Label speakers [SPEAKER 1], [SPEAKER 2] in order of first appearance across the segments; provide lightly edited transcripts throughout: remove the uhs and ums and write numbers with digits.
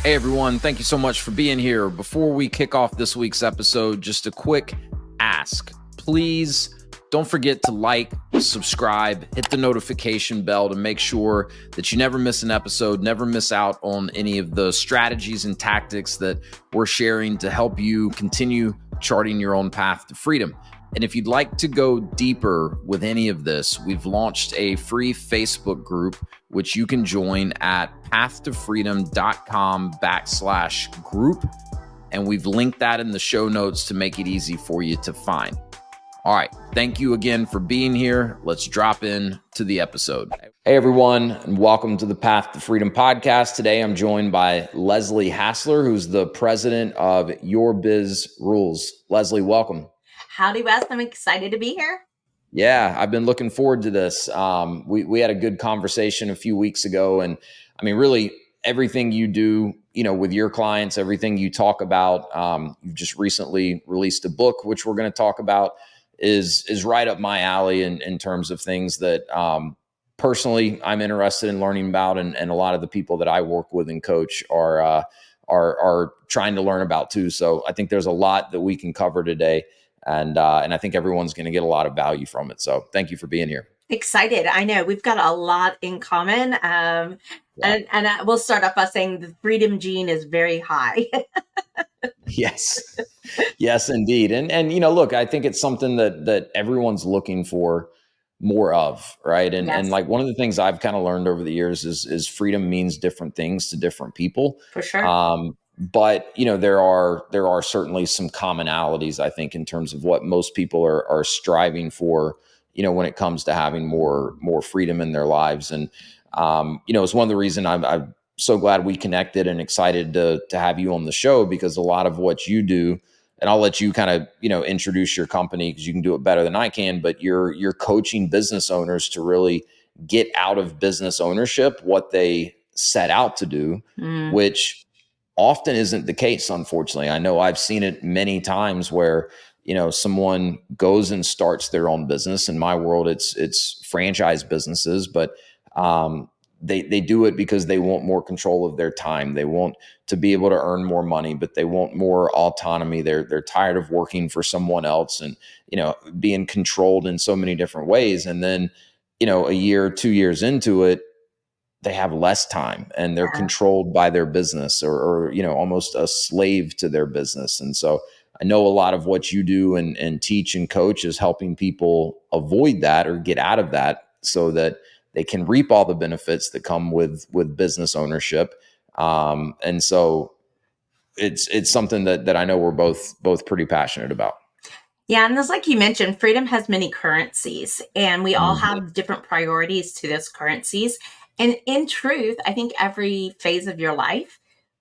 [SPEAKER 1] Hey everyone, thank you so much for being here. Before we kick off this week's episode, just a quick ask. Please don't forget to like, subscribe, hit the notification bell to make sure that you never miss an episode, never miss out on any of the strategies and tactics that we're sharing to help you continue charting your own path to freedom. And if you'd like to go deeper with any of this, we've launched a free Facebook group, which you can join at pathtofreedom.com/group. And we've linked that in the show notes to make it easy for you to find. All right. Thank you again for being here. Let's drop in to the episode. Hey, everyone, and welcome to the Path to Freedom podcast. Today, I'm joined by Leslie Hassler, who's the president of Your Biz Rules. Leslie, welcome.
[SPEAKER 2] Howdy, Wes. I'm excited to be here.
[SPEAKER 1] Yeah, I've been looking forward to this. We had a good conversation a few weeks ago, and I mean, really, everything you do, with your clients, everything you talk about. You've just recently released a book, which we're going to talk about, is right up my alley in terms of things that personally I'm interested in learning about, and a lot of the people that I work with and coach are trying to learn about too. So I think there's a lot that we can cover today. And I think everyone's going to get a lot of value from it. So thank you for being here.
[SPEAKER 2] Excited. I know we've got a lot in common. And we'll start off by saying the freedom gene is very high.
[SPEAKER 1] Yes, indeed. And look, I think it's something that everyone's looking for more of, right? And
[SPEAKER 2] Yes.
[SPEAKER 1] And like one of the things I've kind of learned over the years is freedom means different things to different people.
[SPEAKER 2] For sure.
[SPEAKER 1] But there are certainly some commonalities, I think, in terms of what most people are striving for, when it comes to having more freedom in their lives. And it's one of the reasons I'm so glad we connected and excited to have you on the show, because a lot of what you do, and I'll let you kind of introduce your company because you can do it better than I can, but you're coaching business owners to really get out of business ownership what they set out to do, which often isn't the case, unfortunately. I know I've seen it many times where, someone goes and starts their own business. In my world, it's franchise businesses, but they do it because they want more control of their time. They want to be able to earn more money, but they want more autonomy. They're tired of working for someone else and, being controlled in so many different ways. And then, a year, 2 years into it, they have less time and they're controlled by their business or almost a slave to their business. And so I know a lot of what you do and teach and coach is helping people avoid that or get out of that so that they can reap all the benefits that come with business ownership. And so it's something that I know we're both pretty passionate about.
[SPEAKER 2] Yeah. And just like you mentioned, freedom has many currencies, and we all have different priorities to those currencies. And in truth, I think every phase of your life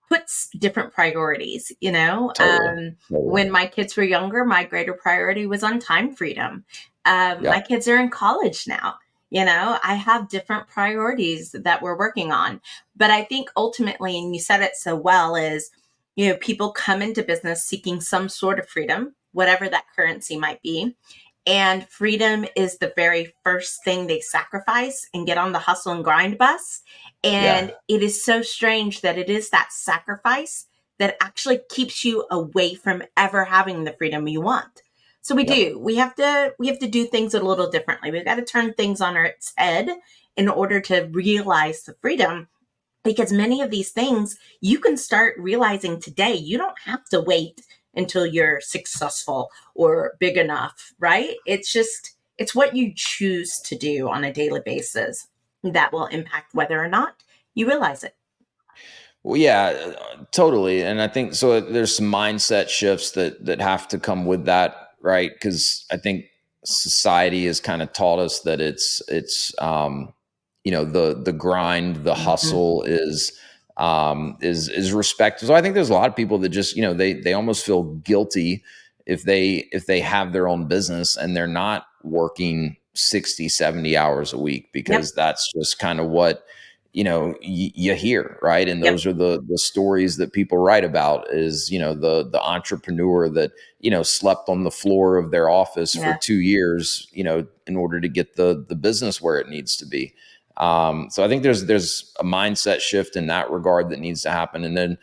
[SPEAKER 2] puts different priorities,
[SPEAKER 1] Totally.
[SPEAKER 2] When my kids were younger, my greater priority was on time freedom. My kids are in college now. I have different priorities that we're working on. But I think ultimately, and you said it so well, is, people come into business seeking some sort of freedom, whatever that currency might be. And freedom is the very first thing they sacrifice and get on the hustle and grind bus. And It is so strange that it is that sacrifice that actually keeps you away from ever having the freedom you want. So we have to do things a little differently. We've got to turn things on its head in order to realize the freedom, because many of these things you can start realizing today. You don't have to wait until you're successful or big enough, right? It's what you choose to do on a daily basis that will impact whether or not you realize it.
[SPEAKER 1] Well, yeah, totally. And I think so there's some mindset shifts that have to come with that, right? Because I think society has kind of taught us that it's the grind, the hustle is respected. So I think there's a lot of people that just, they almost feel guilty if they have their own business and they're not working 60, 70 hours a week, because that's just kind of what, you hear, right? And those are the stories that people write about is, the entrepreneur that, slept on the floor of their office for 2 years, in order to get the business where it needs to be. So I think there's a mindset shift in that regard that needs to happen. And then,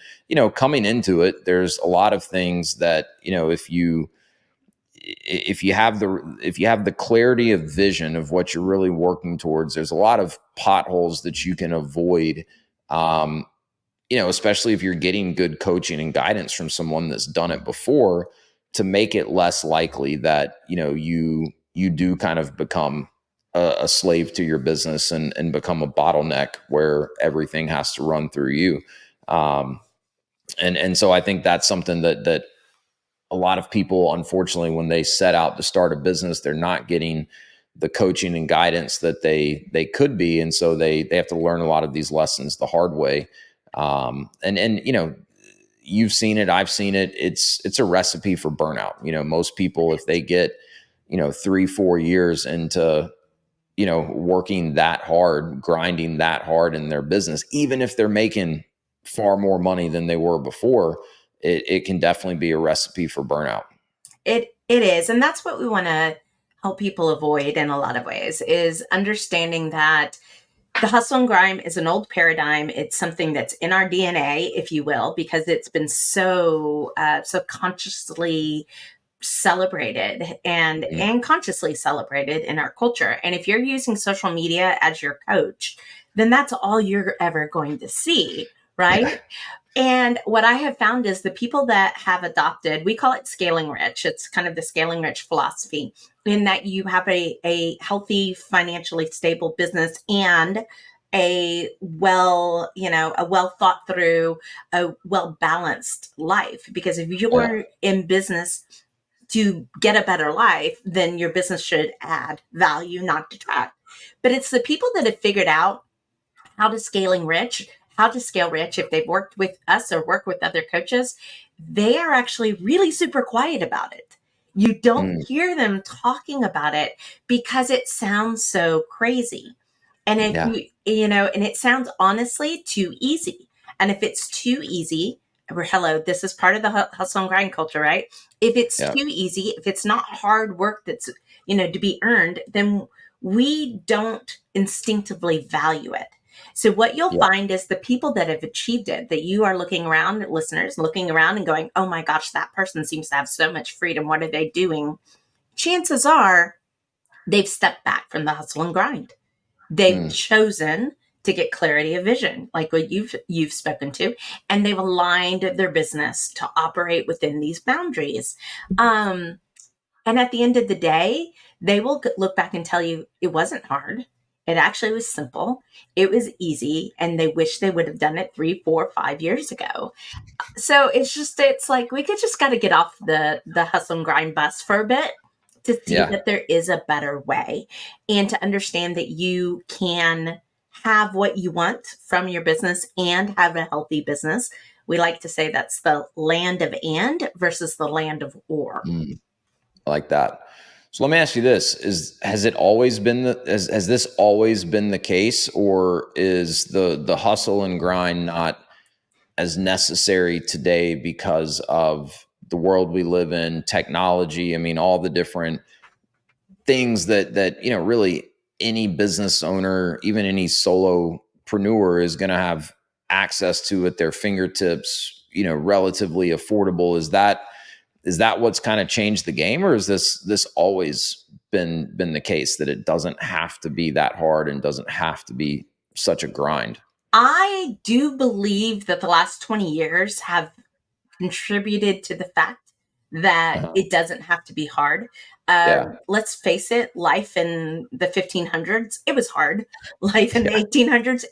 [SPEAKER 1] coming into it, there's a lot of things that, if you have the clarity of vision of what you're really working towards, there's a lot of potholes that you can avoid. Um, Especially if you're getting good coaching and guidance from someone that's done it before, to make it less likely that, you do kind of become a slave to your business and become a bottleneck where everything has to run through you. Um, and so I think that's something that a lot of people, unfortunately, when they set out to start a business, they're not getting the coaching and guidance that they could be, and so they have to learn a lot of these lessons the hard way. And you've seen it, I've seen it. It's a recipe for burnout. Most people, if they get 3-4 years into working that hard, grinding that hard in their business, even if they're making far more money than they were before, it can definitely be a recipe for burnout.
[SPEAKER 2] It is, and that's what we want to help people avoid in a lot of ways, is understanding that the hustle and grind is an old paradigm. It's something that's in our DNA, if you will, because it's been so consciously celebrated
[SPEAKER 1] Mhm.
[SPEAKER 2] and consciously celebrated in our culture. And if you're using social media as your coach, then that's all you're ever going to see, right?
[SPEAKER 1] Yeah.
[SPEAKER 2] And what I have found is the people that have adopted, we call it scaling rich. It's kind of the scaling rich philosophy, in that you have a healthy, financially stable business and a well thought through, a well balanced life. Because if
[SPEAKER 1] Yeah.
[SPEAKER 2] you're in business to get a better life, then your business should add value, not detract. But it's the people that have figured out how to scale rich, if they've worked with us or work with other coaches, they are actually really super quiet about it. You don't
[SPEAKER 1] Mm,
[SPEAKER 2] hear them talking about it because it sounds so crazy. And if
[SPEAKER 1] yeah.
[SPEAKER 2] and it sounds honestly too easy. And if it's too easy, hello, this is part of the hustle and grind culture, right? If it's
[SPEAKER 1] Yeah.
[SPEAKER 2] too easy, if it's not hard work that's, to be earned, then we don't instinctively value it. So what you'll
[SPEAKER 1] Yeah.
[SPEAKER 2] find is the people that have achieved it, that you are looking around, listeners, looking around and going, oh my gosh, that person seems to have so much freedom. What are they doing? Chances are they've stepped back from the hustle and grind. They've
[SPEAKER 1] Mm,
[SPEAKER 2] chosen to get clarity of vision, like what you've spoken to, and they've aligned their business to operate within these boundaries. Um, and at the end of the day, they will look back and tell you it wasn't hard. It actually was simple. It was easy. And they wish they would have done it 3, 4, 5 years ago. So it's like we could just got to get off the hustle and grind bus for a bit to see
[SPEAKER 1] yeah.
[SPEAKER 2] that there is a better way, and to understand that you can have what you want from your business and have a healthy business. We like to say that's the land of and versus the land of or.
[SPEAKER 1] Mm, I like that. So let me ask you this: has it always been has this always been the case, or is the hustle and grind not as necessary today because of the world we live in, technology? I mean, all the different things that really any business owner, even any solopreneur, is going to have access to at their fingertips, relatively affordable. Is that what's kind of changed the game, or is this always been the case, that it doesn't have to be that hard and doesn't have to be such a grind?
[SPEAKER 2] I do believe that the last 20 years have contributed to the fact that
[SPEAKER 1] Uh-huh.
[SPEAKER 2] it doesn't have to be hard.
[SPEAKER 1] Yeah.
[SPEAKER 2] Let's face it, life in the 1500s, it was hard. Life in the
[SPEAKER 1] Yeah.
[SPEAKER 2] 1800s,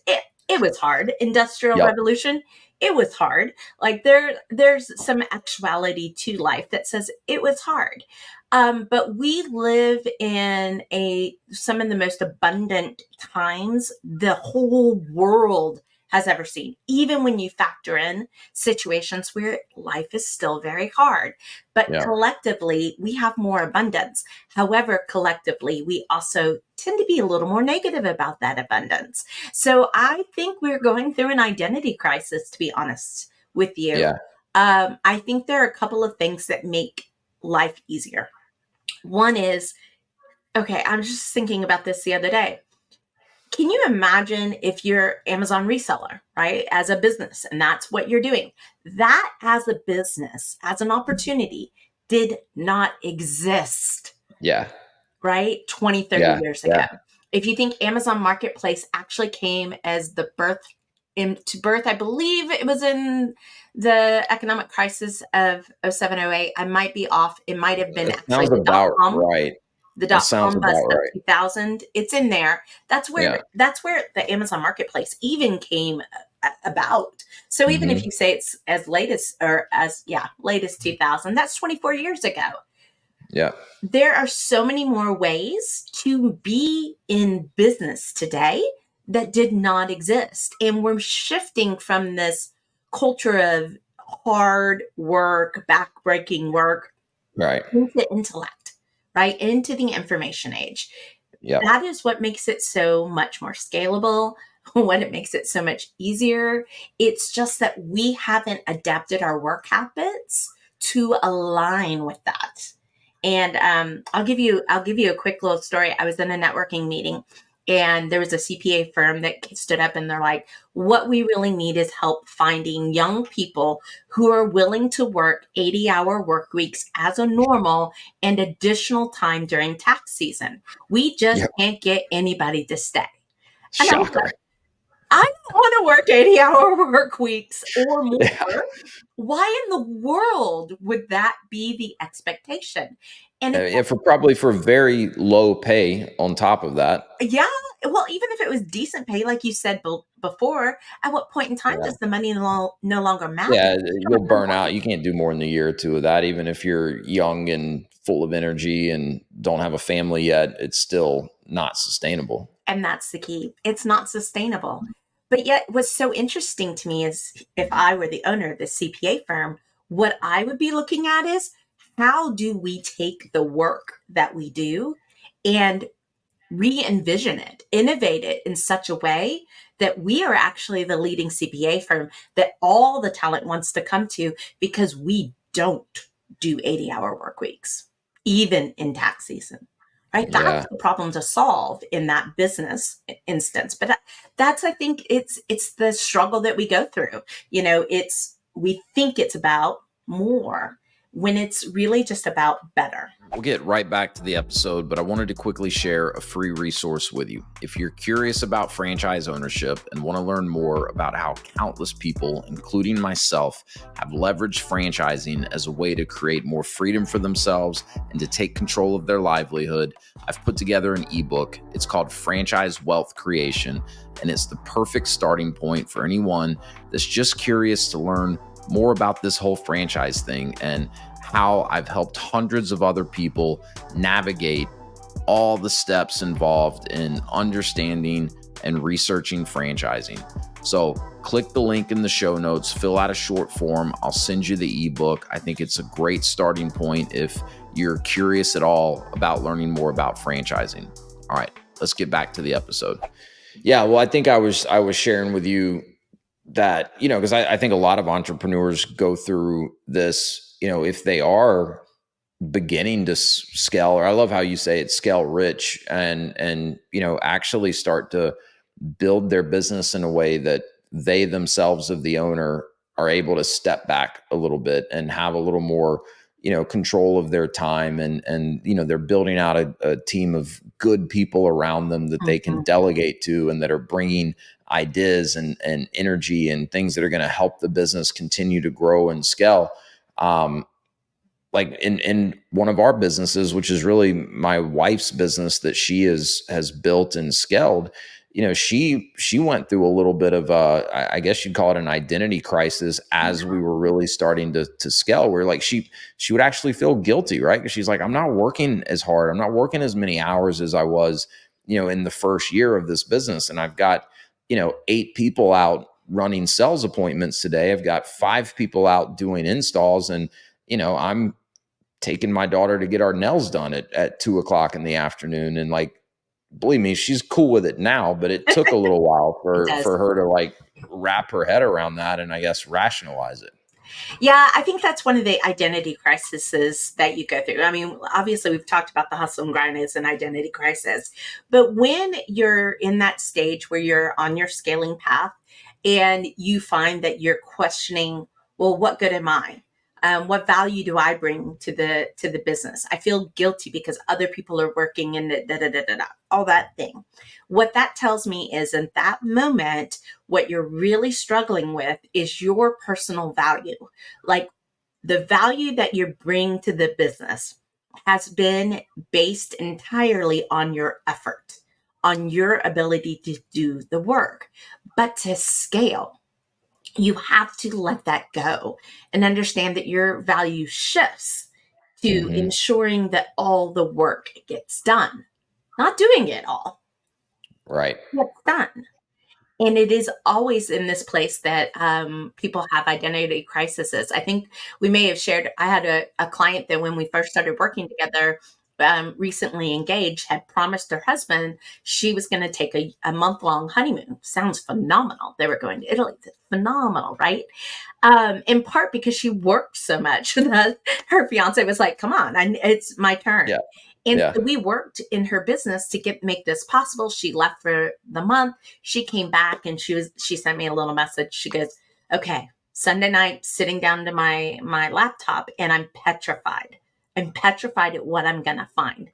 [SPEAKER 2] it was hard. Industrial
[SPEAKER 1] Yep.
[SPEAKER 2] Revolution, it was hard. Like there's some actuality to life that says it was hard. But we live in some of the most abundant times the whole world has ever seen, even when you factor in situations where life is still very hard. But
[SPEAKER 1] Yeah.
[SPEAKER 2] collectively, we have more abundance. However, collectively, we also tend to be a little more negative about that abundance. So I think we're going through an identity crisis, to be honest with you.
[SPEAKER 1] Yeah.
[SPEAKER 2] I think there are a couple of things that make life easier. One is, okay, I'm just thinking about this the other day. can you imagine if you're Amazon reseller, right? As a business, and that's what you're doing. That as a business, as an opportunity, did not exist,
[SPEAKER 1] Yeah.
[SPEAKER 2] right? 20, 30
[SPEAKER 1] Yeah.
[SPEAKER 2] years ago.
[SPEAKER 1] Yeah.
[SPEAKER 2] If you think Amazon Marketplace actually came as the birth, I believe it was in the economic crisis of 07, 08. I might be off. It might have been
[SPEAKER 1] That
[SPEAKER 2] actually
[SPEAKER 1] sounds about right.
[SPEAKER 2] the
[SPEAKER 1] That
[SPEAKER 2] dot
[SPEAKER 1] sounds
[SPEAKER 2] com bust
[SPEAKER 1] about
[SPEAKER 2] of
[SPEAKER 1] right.
[SPEAKER 2] 2000. It's in there. That's
[SPEAKER 1] Yeah.
[SPEAKER 2] where the Amazon Marketplace even came about. So even if
[SPEAKER 1] Hmm.
[SPEAKER 2] you say it's as late as, latest 2000, that's 24 years ago.
[SPEAKER 1] Yeah.
[SPEAKER 2] There are so many more ways to be in business today that did not exist. And we're shifting from this culture of hard work, backbreaking work
[SPEAKER 1] Right.
[SPEAKER 2] into intellect, right? Into the information age.
[SPEAKER 1] Yeah.
[SPEAKER 2] That is what makes it so much more scalable, what it makes it so much easier. It's just that we haven't adapted our work habits to align with that. And I'll give you a quick little story. I was in a networking meeting, and there was a CPA firm that stood up, and they're like, what we really need is help finding young people who are willing to work 80-hour work weeks as a normal and additional time during tax season. We just
[SPEAKER 1] Yeah.
[SPEAKER 2] can't get anybody to stay. And I was
[SPEAKER 1] Shocker.
[SPEAKER 2] like, I don't want to work 80-hour work weeks or
[SPEAKER 1] Yeah.
[SPEAKER 2] more. Why in the world would that be the expectation? And again,
[SPEAKER 1] Yeah, for very low pay on top of that.
[SPEAKER 2] yeah, well, even if it was decent pay, like you said before, at what point in time
[SPEAKER 1] Yeah.
[SPEAKER 2] does the money no longer matter?
[SPEAKER 1] Yeah,
[SPEAKER 2] You
[SPEAKER 1] you'll
[SPEAKER 2] don't earn
[SPEAKER 1] burn out.
[SPEAKER 2] money.
[SPEAKER 1] You can't do more than a year or two of that, even if you're young and full of energy and don't have a family yet. It's still not sustainable.
[SPEAKER 2] And that's the key. It's not sustainable. But yet, what's so interesting to me is if I were the owner of this CPA firm, what I would be looking at is how do we take the work that we do and re envision it, innovate it in such a way that we are actually the leading CPA firm that all the talent wants to come to because we don't do 80-hour work weeks, even in tax season. Right? That's
[SPEAKER 1] Yeah.
[SPEAKER 2] the problem to solve in that business instance. But that's, I think, it's the struggle that we go through. We think it's about more when it's really just about better.
[SPEAKER 1] We'll get right back to the episode, but I wanted to quickly share a free resource with you. If you're curious about franchise ownership and want to learn more about how countless people, including myself, have leveraged franchising as a way to create more freedom for themselves and to take control of their livelihood, I've put together an ebook. It's called Franchise Wealth Creation, and it's the perfect starting point for anyone that's just curious to learn more about this whole franchise thing and how I've helped hundreds of other people navigate all the steps involved in understanding and researching franchising. So click the link in the show notes, fill out a short form. I'll send you the ebook. I think it's a great starting point if you're curious at all about learning more about franchising. All right, let's get back to the episode. Yeah, well, I think I was sharing with you that, because I think a lot of entrepreneurs go through this, if they are beginning to scale, or I love how you say it, scale rich, and actually start to build their business in a way that they themselves of the owner are able to step back a little bit and have a little more control of their time, and they're building out a team of good people around them that they can
[SPEAKER 2] Mhm.
[SPEAKER 1] delegate to and that are bringing ideas and energy and things that are going to help the business continue to grow and scale. Like in one of our businesses, which is really my wife's business that she has built and scaled, she went through a little bit of I guess you'd call it an identity crisis as we were really starting to scale. Where like she would actually feel guilty, right? Because she's like, I'm not working as hard, I'm not working as many hours as I was, in the first year of this business, and I've got 8 people out running sales appointments today. I've got 5 people out doing installs, and I'm taking my daughter to get our nails done at 2 o'clock in the afternoon. And like, believe me, she's cool with it now, but it took a little while
[SPEAKER 2] It
[SPEAKER 1] for
[SPEAKER 2] does.
[SPEAKER 1] her to like wrap her head around that and I guess rationalize it.
[SPEAKER 2] Yeah, I think that's one of the identity crises that you go through. I mean, obviously, we've talked about the hustle and grind as an identity crisis, but when you're in that stage where you're on your scaling path and you find that you're questioning, well, what good am I? What value do I bring to the business? I feel guilty because other people are working and all that thing. What that tells me is, in that moment, what you're really struggling with is your personal value. Like, the value that you bring to the business has been based entirely on your effort, on your ability to do the work. But to scale, you have to let that go and understand that your value shifts to
[SPEAKER 1] Hmm.
[SPEAKER 2] ensuring that all the work gets done, not doing it all,
[SPEAKER 1] Right.
[SPEAKER 2] gets done. And it is always in this place that people have identity crises. I think we may have shared, I had a client that when we first started working together, recently engaged, had promised her husband she was going to take a month-long honeymoon. Sounds phenomenal. They were going to Italy. Phenomenal, right? In part because she worked so much that her fiance was like, come on, it's my turn.
[SPEAKER 1] Yeah.
[SPEAKER 2] And
[SPEAKER 1] Yeah.
[SPEAKER 2] so we worked in her business to make this possible. She left for the month. She came back and she sent me a little message. She goes, okay, Sunday night, sitting down to my laptop, and I'm petrified. I'm petrified at what I'm gonna find.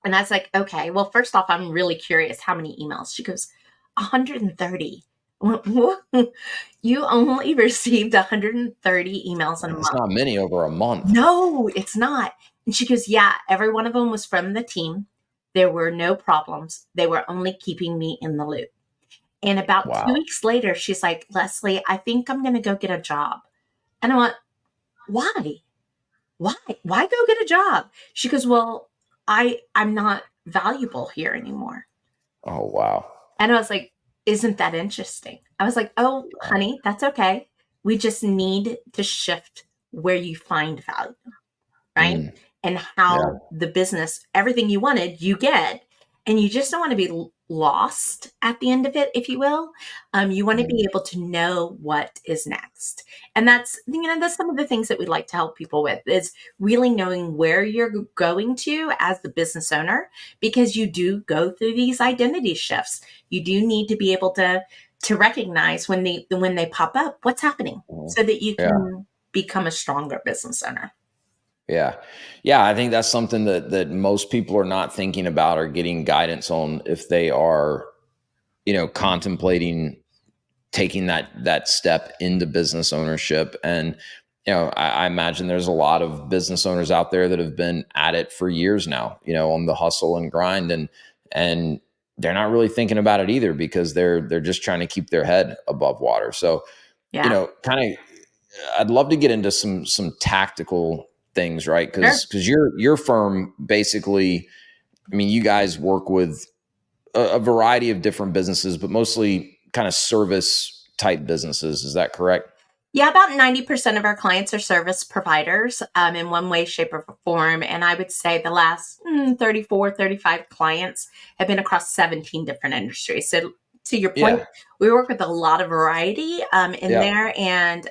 [SPEAKER 2] And I was like, okay, well, first off, I'm really curious how many emails. She goes, 130. You only received 130 emails in a
[SPEAKER 1] That's
[SPEAKER 2] month.
[SPEAKER 1] not many over a month.
[SPEAKER 2] No, it's not. And she goes, yeah, every one of them was from the team. There were no problems. They were only keeping me in the loop. And about two
[SPEAKER 1] Wow.
[SPEAKER 2] weeks later, she's like, Leslie, I think I'm going to go get a job. And I went, why? Why? Why go get a job? She goes, well, I'm not valuable here anymore.
[SPEAKER 1] Oh, wow.
[SPEAKER 2] And I was like, isn't that interesting? I was like, oh, honey, that's okay. We just need to shift where you find value, right?
[SPEAKER 1] Mm,
[SPEAKER 2] And
[SPEAKER 1] yeah.
[SPEAKER 2] how the business, everything you wanted, you get. And you just don't want to be lost at the end of it, if you will. You want to be
[SPEAKER 1] Mm,
[SPEAKER 2] able to know what is next. And that's some of the things that we like to help people with, is really knowing where you're going to as the business owner, because you do go through these identity shifts. You do need to be able to recognize when they pop up, what's happening,
[SPEAKER 1] mm,
[SPEAKER 2] so that you
[SPEAKER 1] yeah.
[SPEAKER 2] can become a stronger business owner.
[SPEAKER 1] Yeah. Yeah. I think that's something that most people are not thinking about or getting guidance on if they are, contemplating taking that step into business ownership. And, I imagine there's a lot of business owners out there that have been at it for years now, on the hustle and grind, and they're not really thinking about it either because they're just trying to keep their head above water. So,
[SPEAKER 2] Yeah.
[SPEAKER 1] kind of, I'd love to get into some tactical things, right?
[SPEAKER 2] Sure.
[SPEAKER 1] Because your firm basically, I mean, you guys work with a variety of different businesses, but mostly kind of service type businesses. Is that correct?
[SPEAKER 2] Yeah, about 90% of our clients are service providers, in one way, shape, or form. And I would say the last 34, 35 clients have been across 17 different industries. So, to your point,
[SPEAKER 1] Yeah.
[SPEAKER 2] we work with a lot of variety in
[SPEAKER 1] Yeah.
[SPEAKER 2] there, and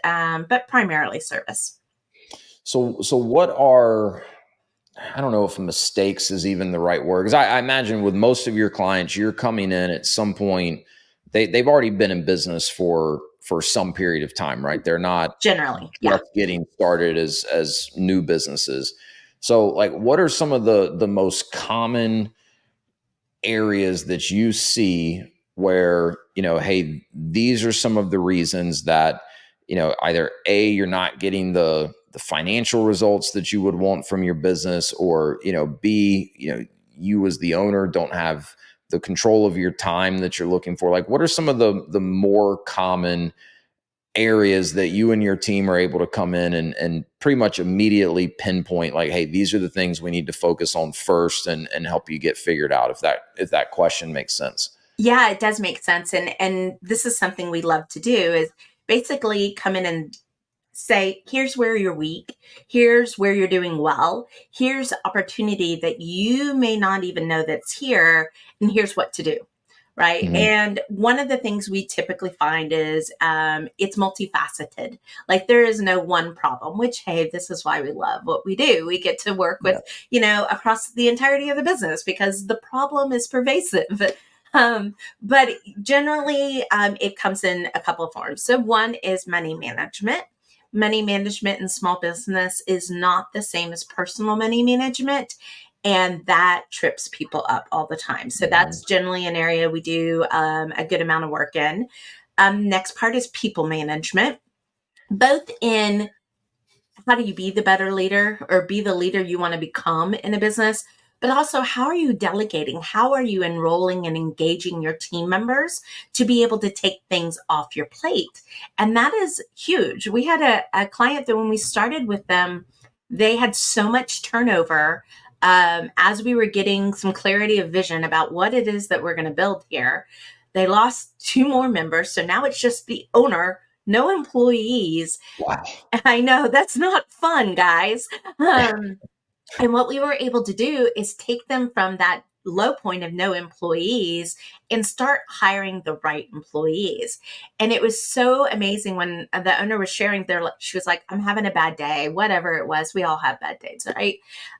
[SPEAKER 2] but primarily service.
[SPEAKER 1] So what are, I don't know if mistakes is even the right word, because I imagine with most of your clients, you're coming in at some point, they've already been in business for some period of time, right? They're not
[SPEAKER 2] Generally, yeah.
[SPEAKER 1] just getting started as new businesses. So like what are some of the most common areas that you see where, hey, these are some of the reasons that, either A, you're not getting the financial results that you would want from your business, or, B, you as the owner don't have the control of your time that you're looking for. Like what are some of the more common areas that you and your team are able to come in and pretty much immediately pinpoint, like, hey, these are the things we need to focus on first, and help you get figured out, if that question makes sense?
[SPEAKER 2] Yeah, it does make sense. And this is something we love to do, is basically come in and say, here's where you're weak, here's where you're doing well, here's opportunity that you may not even know that's here, and here's what to do. right?
[SPEAKER 1] Mm-hmm.
[SPEAKER 2] And one of the things we typically find is it's multifaceted. Like there is no one problem, which, hey, this is why we love what we do. We get to work with,
[SPEAKER 1] Yeah.
[SPEAKER 2] across the entirety of the business because the problem is pervasive. But generally, it comes in a couple of forms. So one is money management. Money management in small business is not the same as personal money management. And that trips people up all the time. So
[SPEAKER 1] Mm-hmm.
[SPEAKER 2] that's generally an area we do a good amount of work in. Next part is people management, both in how do you be the better leader or be the leader you want to become in a business, but also how are you delegating? How are you enrolling and engaging your team members to be able to take things off your plate? And that is huge. We had a client that when we started with them, they had so much turnover. As we were getting some clarity of vision about what it is that we're going to build here, they lost two more members. So now it's just the owner, no employees.
[SPEAKER 1] Wow.
[SPEAKER 2] I know that's not fun, guys. And what we were able to do is take them from that low point of no employees and start hiring the right employees. And it was so amazing when the owner was sharing she was like, I'm having a bad day, whatever it was. We all have bad days, right?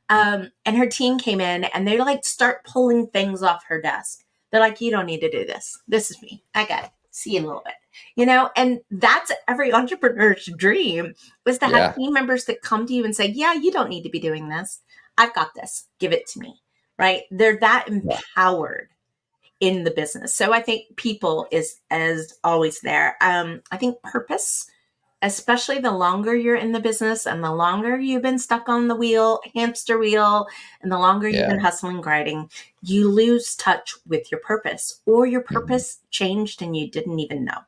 [SPEAKER 2] And her team came in and they like start pulling things off her desk. They're like, you don't need to do this. This is me. I got it. See you in a little bit. And that's every entrepreneur's dream was to have
[SPEAKER 1] Yeah.
[SPEAKER 2] team members that come to you and say, yeah, you don't need to be doing this. I've got this. Give it to me. Right. They're that
[SPEAKER 1] Yeah.
[SPEAKER 2] empowered in the business. So I think people is as always there. I think purpose, especially the longer you're in the business and the longer you've been stuck on the hamster wheel, and the longer you've
[SPEAKER 1] Yeah.
[SPEAKER 2] been hustling, grinding, you lose touch with your purpose, or your
[SPEAKER 1] Mm-hmm.
[SPEAKER 2] purpose changed and you didn't even know.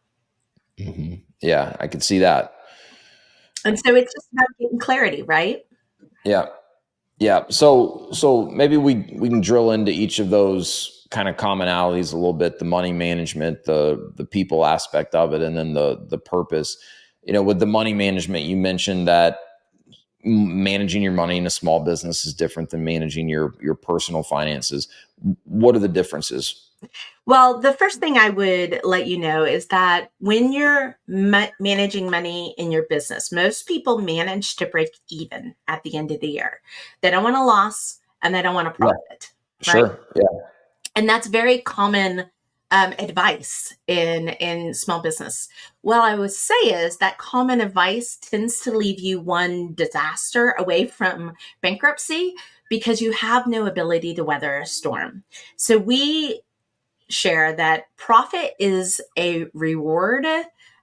[SPEAKER 1] Mm-hmm. Yeah, I could see that.
[SPEAKER 2] And so it's just about getting clarity, right?
[SPEAKER 1] Yeah. Yeah. So maybe we can drill into each of those kind of commonalities a little bit, the money management, the people aspect of it, and then the purpose. With the money management, you mentioned that managing your money in a small business is different than managing your personal finances. What are the differences?
[SPEAKER 2] Well, the first thing I would let you know is that when you're managing money in your business, most people manage to break even at the end of the year. They don't want a loss and they don't want a
[SPEAKER 1] Yeah,
[SPEAKER 2] profit, right?
[SPEAKER 1] sure. Yeah.
[SPEAKER 2] And that's very common advice in small business. What I would say is that common advice tends to leave you one disaster away from bankruptcy because you have no ability to weather a storm. So we share that profit is a reward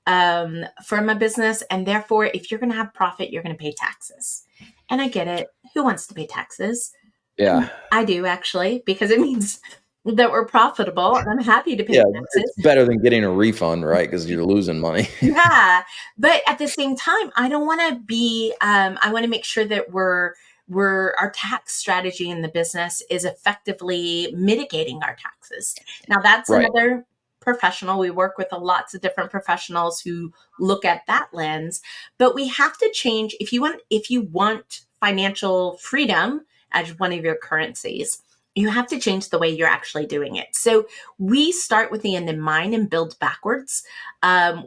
[SPEAKER 2] from a business. And therefore, if you're going to have profit, you're going to pay taxes. And I get it. Who wants to pay taxes?
[SPEAKER 1] Yeah.
[SPEAKER 2] I do actually, because it means that we're profitable and I'm happy to pay
[SPEAKER 1] Yeah. It's
[SPEAKER 2] taxes.
[SPEAKER 1] better than getting a refund, right? Because you're losing money.
[SPEAKER 2] Yeah. But at the same time, I don't want to be, I want to make sure that our tax strategy in the business is effectively mitigating our taxes. Now that's
[SPEAKER 1] Right.
[SPEAKER 2] another professional. We work with lots of different professionals who look at that lens, but we have to change if you want financial freedom as one of your currencies, you have to change the way you're actually doing it. So we start with the end in mind and build backwards.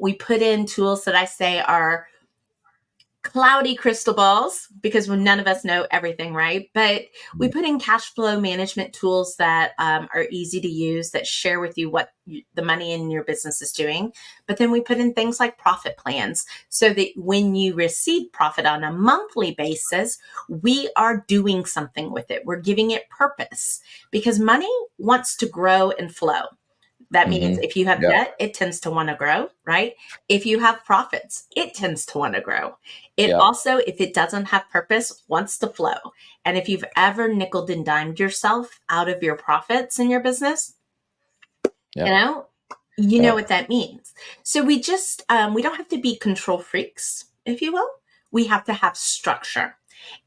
[SPEAKER 2] We put in tools that I say are cloudy crystal balls because none of us know everything, right? But we put in cash flow management tools that are easy to use, that share with you what the money in your business is doing. But then we put in things like profit plans so that when you receive profit on a monthly basis, we are doing something with it. We're giving it purpose because money wants to grow and flow. That means
[SPEAKER 1] Mm-hmm.
[SPEAKER 2] if you have
[SPEAKER 1] Yeah.
[SPEAKER 2] debt, it tends to want to grow, right? If you have profits, it tends to want to grow. It
[SPEAKER 1] Yeah.
[SPEAKER 2] also, if it doesn't have purpose, wants to flow. And if you've ever nickel and dimed yourself out of your profits in your business, you
[SPEAKER 1] Yeah.
[SPEAKER 2] know, you know
[SPEAKER 1] Yeah.
[SPEAKER 2] what that means. So we don't have to be control freaks, if you will. We have to have structure.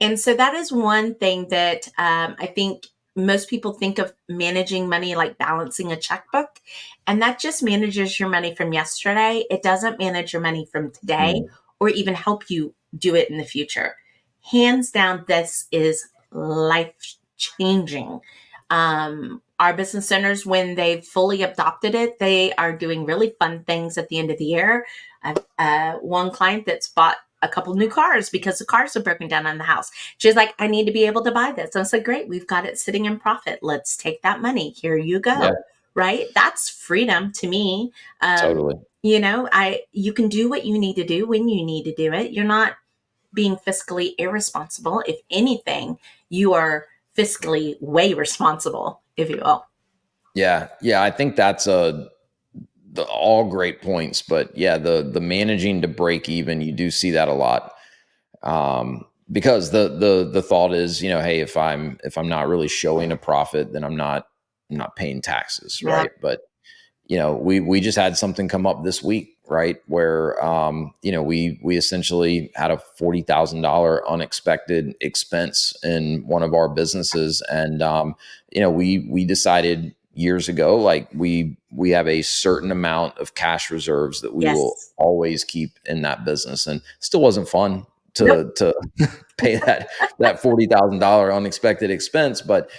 [SPEAKER 2] And so that is one thing that I think most people think of managing money like balancing a checkbook. And that just manages your money from yesterday. It doesn't manage your money from today
[SPEAKER 1] Mm.
[SPEAKER 2] or even help you do it in the future. Hands down, this is life changing. Our business owners, when they've fully adopted it, they are doing really fun things at the end of the year. I've one client that's bought a couple new cars because the cars are broken down in the house. She's like, I need to be able to buy this. And I said, great, we've got it sitting in profit. Let's take that money. Here you
[SPEAKER 1] Yeah,
[SPEAKER 2] go. Right? That's freedom to me.
[SPEAKER 1] totally.
[SPEAKER 2] You can do what you need to do when you need to do it. You're not being fiscally irresponsible. If anything, you are fiscally way responsible, if you will.
[SPEAKER 1] Yeah. Yeah. I think that's all great points, but yeah, the managing to break even, you do see that a lot. Because the thought is, hey, if I'm not really showing a profit, then I'm not paying taxes,
[SPEAKER 2] Yeah.
[SPEAKER 1] right? But we just had something come up this week, right? Where we essentially had a $40,000 unexpected expense in one of our businesses, and we decided years ago, like we have a certain amount of cash reserves that we will
[SPEAKER 2] Yes.
[SPEAKER 1] always keep in that business, and still wasn't fun
[SPEAKER 2] Nope.
[SPEAKER 1] to pay that $40,000 unexpected expense, but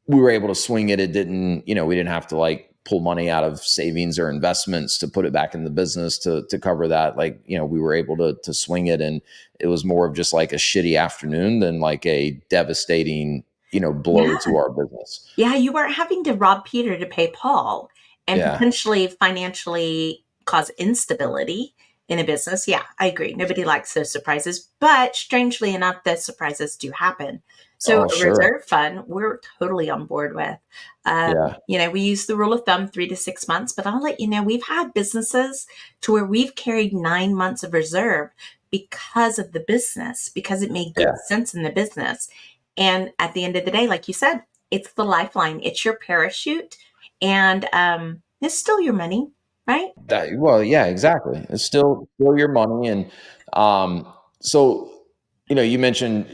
[SPEAKER 1] we were able to swing it. It didn't, we didn't have to like pull money out of savings or investments to put it back in the business to cover that. Like, we were able to swing it, and it was more of just like a shitty afternoon than like a devastating, blow
[SPEAKER 2] Yeah.
[SPEAKER 1] to our business.
[SPEAKER 2] Yeah. You weren't having to rob Peter to pay Paul and
[SPEAKER 1] Yeah.
[SPEAKER 2] potentially financially cause instability in a business. Yeah, I agree. Nobody likes those surprises, but strangely enough, those surprises do happen. So
[SPEAKER 1] Oh,
[SPEAKER 2] a
[SPEAKER 1] sure.
[SPEAKER 2] reserve fund, we're totally on board with.
[SPEAKER 1] Yeah.
[SPEAKER 2] We use the rule of thumb 3 to 6 months, but I'll let you know we've had businesses to where we've carried 9 months of reserve because of the business, because it made
[SPEAKER 1] Yeah.
[SPEAKER 2] good sense in the business. And at the end of the day, like you said, it's the lifeline, it's your parachute, and it's still your money, right?
[SPEAKER 1] Well, yeah, exactly. It's still your money. And so, you mentioned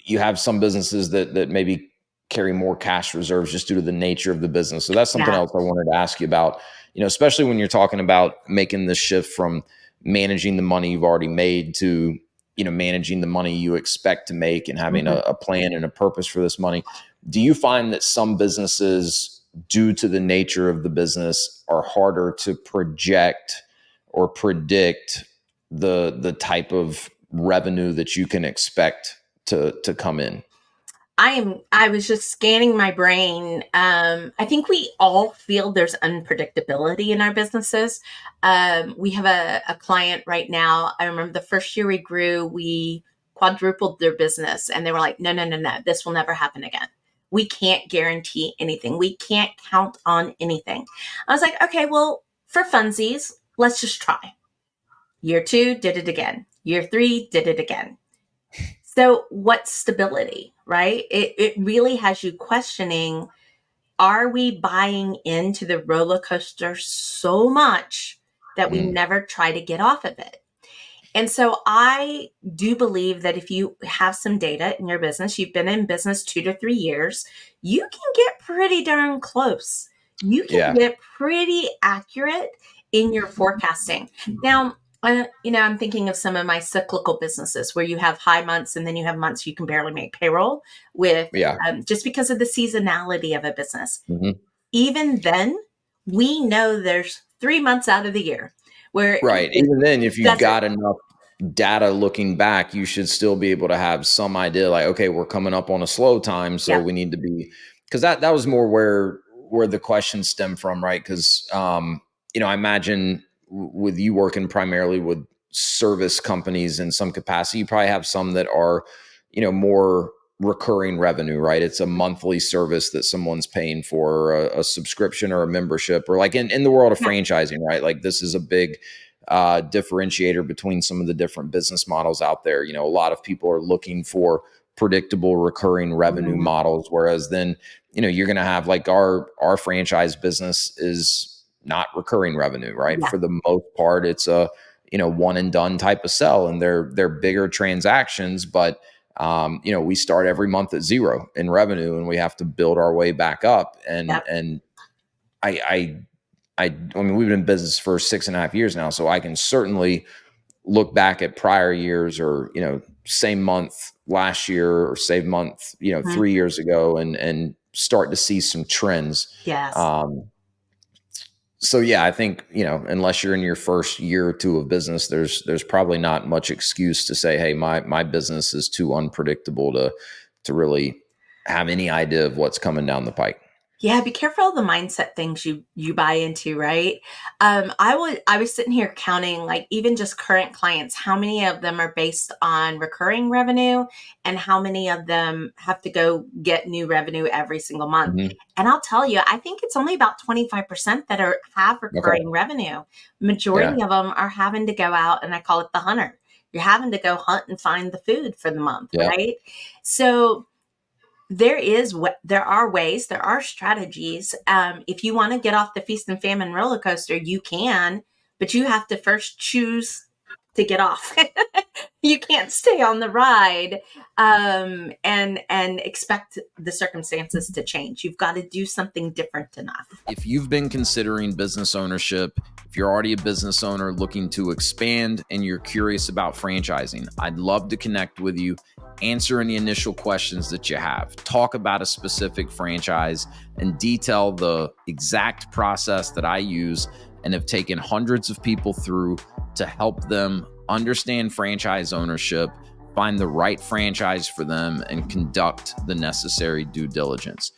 [SPEAKER 1] you have some businesses that maybe carry more cash reserves just due to the nature of the business. So that's something
[SPEAKER 2] Yeah.
[SPEAKER 1] else I wanted to ask you about, especially when you're talking about making the shift from managing the money you've already made to, managing the money you expect to make and having
[SPEAKER 2] Mhm.
[SPEAKER 1] a plan and a purpose for this money. Do you find that some businesses, due to the nature of the business, are harder to project or predict the type of revenue that you can expect to come in?
[SPEAKER 2] I was just scanning my brain. I think we all feel there's unpredictability in our businesses. We have a client right now. I remember the first year we grew, we quadrupled their business, and they were like, no, no, no, no, this will never happen again. We can't guarantee anything. We can't count on anything. I was like, okay, well, for funsies, let's just try. Year two, did it again. Year three, did it again. So, what's stability, right? It really has you questioning, are we buying into the roller coaster so much that we
[SPEAKER 1] Mm,
[SPEAKER 2] never try to get off of it? And so I do believe that if you have some data in your business, you've been in business 2 to 3 years, you can get pretty darn close. You can
[SPEAKER 1] yeah.
[SPEAKER 2] get pretty accurate in your forecasting. Now, I'm thinking of some of my cyclical businesses where you have high months and then you have months you can barely make payroll with
[SPEAKER 1] Yeah.
[SPEAKER 2] just because of the seasonality of a business.
[SPEAKER 1] Hmm.
[SPEAKER 2] Even then, we know there's 3 months out of the year where
[SPEAKER 1] Right.
[SPEAKER 2] it's
[SPEAKER 1] Even then, if you've
[SPEAKER 2] desert.
[SPEAKER 1] got enough data looking back, you should still be able to have some idea like, okay, we're coming up on a slow time, so
[SPEAKER 2] Yep.
[SPEAKER 1] we need to be, because that was more where the question stemmed from, right? Because I imagine with you working primarily with service companies in some capacity, you probably have some that are, more recurring revenue, right? It's a monthly service that someone's paying for, a subscription or a membership, or like in the world of
[SPEAKER 2] Yeah.
[SPEAKER 1] franchising, right? Like this is a big differentiator between some of the different business models out there. A lot of people are looking for predictable recurring revenue
[SPEAKER 2] Mhm.
[SPEAKER 1] models, whereas then you're going to have like our franchise business is not recurring revenue, right?
[SPEAKER 2] Yeah.
[SPEAKER 1] For the most part, it's a one and done type of sell, and they're bigger transactions, but we start every month at zero in revenue, and we have to build our way back up. And
[SPEAKER 2] Yep.
[SPEAKER 1] and I I mean, we've been in business for 6.5 years now, so I can certainly look back at prior years, or same month last year, or same month
[SPEAKER 2] Mhm.
[SPEAKER 1] 3 years ago, and start to see some trends.
[SPEAKER 2] Yes.
[SPEAKER 1] So yeah, I think, unless you're in your first year or two of business, there's probably not much excuse to say, hey, my business is too unpredictable to really have any idea of what's coming down the pike.
[SPEAKER 2] Yeah, be careful of the mindset things you buy into, right? I was sitting here counting, like, even just current clients, how many of them are based on recurring revenue and how many of them have to go get new revenue every single month.
[SPEAKER 1] Hmm.
[SPEAKER 2] And I'll tell you, I think it's only about 25% that have
[SPEAKER 1] Okay.
[SPEAKER 2] recurring revenue. Majority
[SPEAKER 1] Yeah.
[SPEAKER 2] of them are having to go out, and I call it the hunter. You're having to go hunt and find the food for the month,
[SPEAKER 1] Yeah.
[SPEAKER 2] right? So there are ways, there are strategies. If you want to get off the feast and famine roller coaster, you can, but you have to first choose to get off. You can't stay on the ride, and expect the circumstances to change. You've got to do something different enough.
[SPEAKER 1] If you've been considering business ownership, if you're already a business owner looking to expand and you're curious about franchising, I'd love to connect with you, answer any initial questions that you have, talk about a specific franchise, and detail the exact process that I use and have taken hundreds of people through to help them understand franchise ownership, find the right franchise for them, and conduct the necessary due diligence.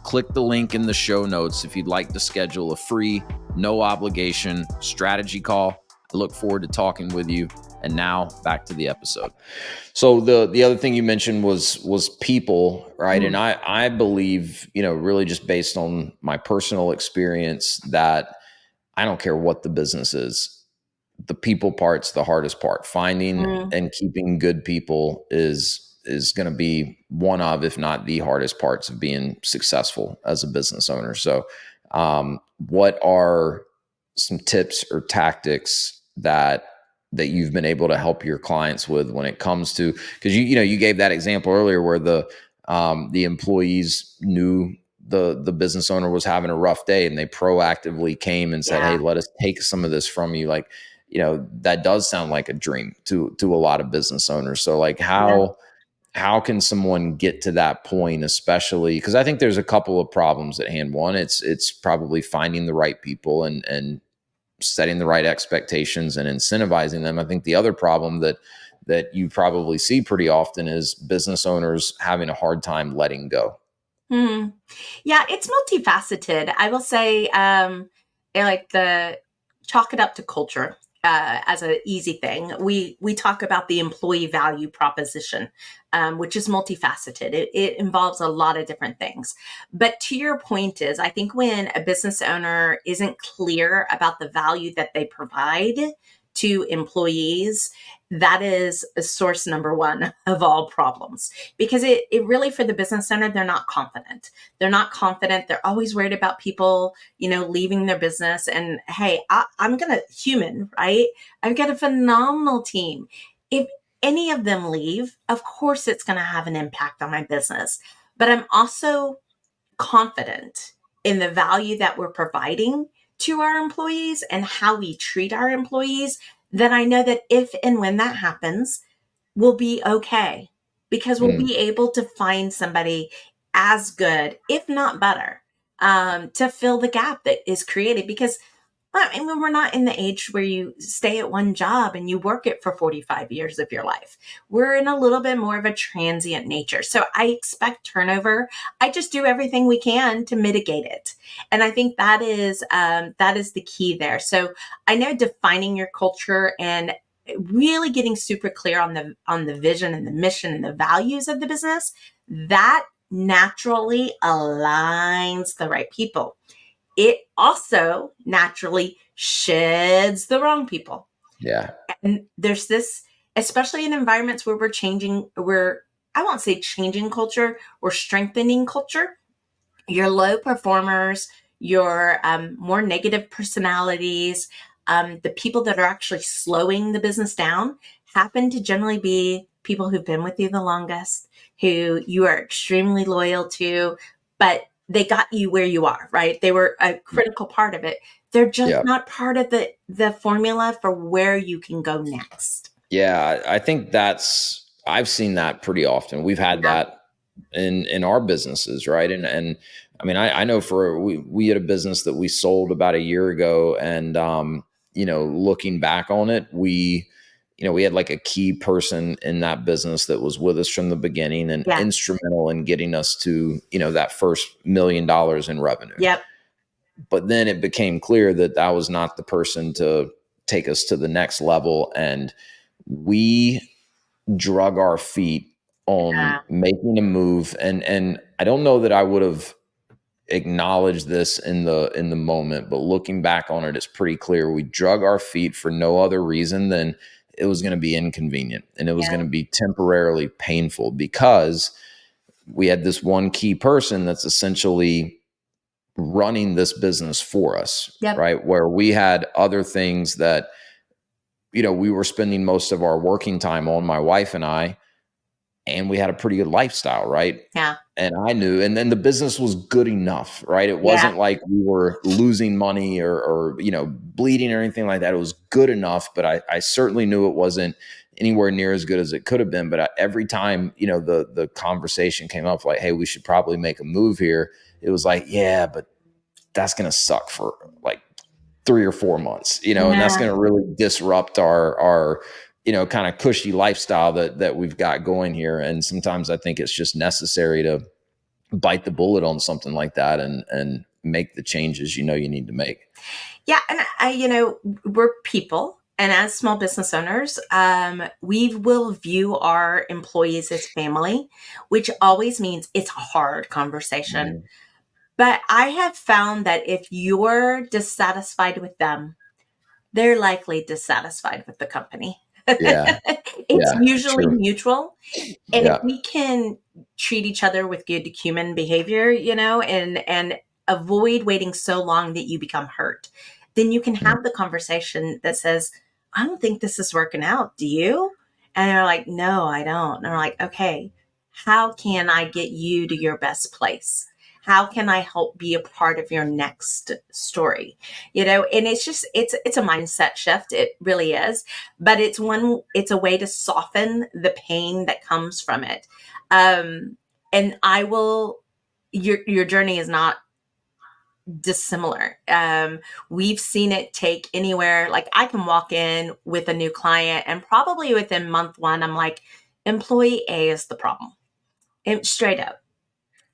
[SPEAKER 1] Click the link in the show notes if you'd like to schedule a free, no obligation strategy call. I look forward to talking with you. And now back to the episode. So the other thing you mentioned was people, right? And I believe, really just based on my personal experience, that I don't care what the business is, the people part's the hardest part. Finding
[SPEAKER 2] Mm.
[SPEAKER 1] and keeping good people is going to be one of, if not the hardest parts of being successful as a business owner. So, what are some tips or tactics that you've been able to help your clients with when it comes to, because you gave that example earlier where the employees knew the business owner was having a rough day and they proactively came and said, hey,
[SPEAKER 2] Yeah.
[SPEAKER 1] let us take some of this from you. Like, that does sound like a dream to a lot of business owners. So like
[SPEAKER 2] Yeah.
[SPEAKER 1] how can someone get to that point, especially because I think there's a couple of problems at hand. One, it's probably finding the right people and setting the right expectations and incentivizing them. I think the other problem that you probably see pretty often is business owners having a hard time letting go.
[SPEAKER 2] Hmm. Yeah, it's multifaceted. I will say, like the chalk it up to culture as an easy thing. We talk about the employee value proposition, which is multifaceted. It involves a lot of different things. But to your point is, I think when a business owner isn't clear about the value that they provide to employees, that is a source number one of all problems, because it really, for the business owner, they're not confident. They're not confident. They're always worried about people, leaving their business. And hey, I'm going to human, right? I've got a phenomenal team. If any of them leave, of course, it's going to have an impact on my business. But I'm also confident in the value that we're providing to our employees and how we treat our employees, then I know that if and when that happens, we'll be okay, because we'll
[SPEAKER 1] Mm,
[SPEAKER 2] be able to find somebody as good, if not better, to fill the gap that is created. Because I mean, we're not in the age where you stay at one job and you work it for 45 years of your life. We're in a little bit more of a transient nature. So I expect turnover. I just do everything we can to mitigate it. And I think that is the key there. So I know defining your culture and really getting super clear on the vision and the mission and the values of the business, that naturally aligns the right people. It also naturally sheds the wrong people.
[SPEAKER 1] yeah.
[SPEAKER 2] And there's this, especially in environments where I won't say changing culture, we're strengthening culture. Your low performers, your more negative personalities, the people that are actually slowing the business down happen to generally be people who've been with you the longest, who you are extremely loyal to, but they got you where you are, right? They were a critical part of it. They're just
[SPEAKER 1] Yeah.
[SPEAKER 2] not part of the formula for where you can go next.
[SPEAKER 1] Yeah. I think I've seen that pretty often. We've had
[SPEAKER 2] Yeah.
[SPEAKER 1] that in our businesses, right? And I mean, I know we had a business that we sold about a year ago, and looking back on it, we had like a key person in that business that was with us from the beginning and
[SPEAKER 2] Yeah.
[SPEAKER 1] instrumental in getting us to that first $1 million in revenue.
[SPEAKER 2] Yep.
[SPEAKER 1] But then it became clear that that was not the person to take us to the next level, and we drug our feet on
[SPEAKER 2] Yeah.
[SPEAKER 1] making a move. And I don't know that I would have acknowledged this in the moment, but looking back on it, it's pretty clear we drug our feet for no other reason than it was going to be inconvenient and it was going
[SPEAKER 2] Yeah.
[SPEAKER 1] to be temporarily painful, because we had this one key person that's essentially running this business for us,
[SPEAKER 2] Yep.
[SPEAKER 1] right? Where we had other things that we were spending most of our working time on, my wife and we had a pretty good lifestyle, right?
[SPEAKER 2] Yeah.
[SPEAKER 1] And I knew, and then the business was good enough, right? It
[SPEAKER 2] Yeah.
[SPEAKER 1] wasn't like we were losing money or bleeding or anything like that. It was good enough, but I certainly knew it wasn't anywhere near as good as it could have been. But every time, the conversation came up like, hey, we should probably make a move here. It was like, yeah, but that's going to suck for like 3 or 4 months, and that's
[SPEAKER 2] Yeah.
[SPEAKER 1] going to really disrupt our kind of cushy lifestyle that we've got going here. And sometimes I think it's just necessary to bite the bullet on something like that and make the changes you need to make.
[SPEAKER 2] Yeah. And we're people. And as small business owners, we will view our employees as family, which always means it's a hard conversation.
[SPEAKER 1] Mhm.
[SPEAKER 2] But I have found that if you're dissatisfied with them, they're likely dissatisfied with the company.
[SPEAKER 1] Yeah.
[SPEAKER 2] It's
[SPEAKER 1] Yeah.
[SPEAKER 2] usually
[SPEAKER 1] True.
[SPEAKER 2] mutual. And if
[SPEAKER 1] Yeah.
[SPEAKER 2] we can treat each other with good human behavior, and avoid waiting so long that you become hurt, then you can
[SPEAKER 1] Mm.
[SPEAKER 2] have the conversation that says, I don't think this is working out. Do you? And they're like, no, I don't. And they're like, okay, how can I get you to your best place? How can I help be a part of your next story? And it's a mindset shift. It really is, but it's a way to soften the pain that comes from it. And your journey is not dissimilar. We've seen it take anywhere. Like, I can walk in with a new client and probably within month one, I'm like, employee A is the problem. And straight up.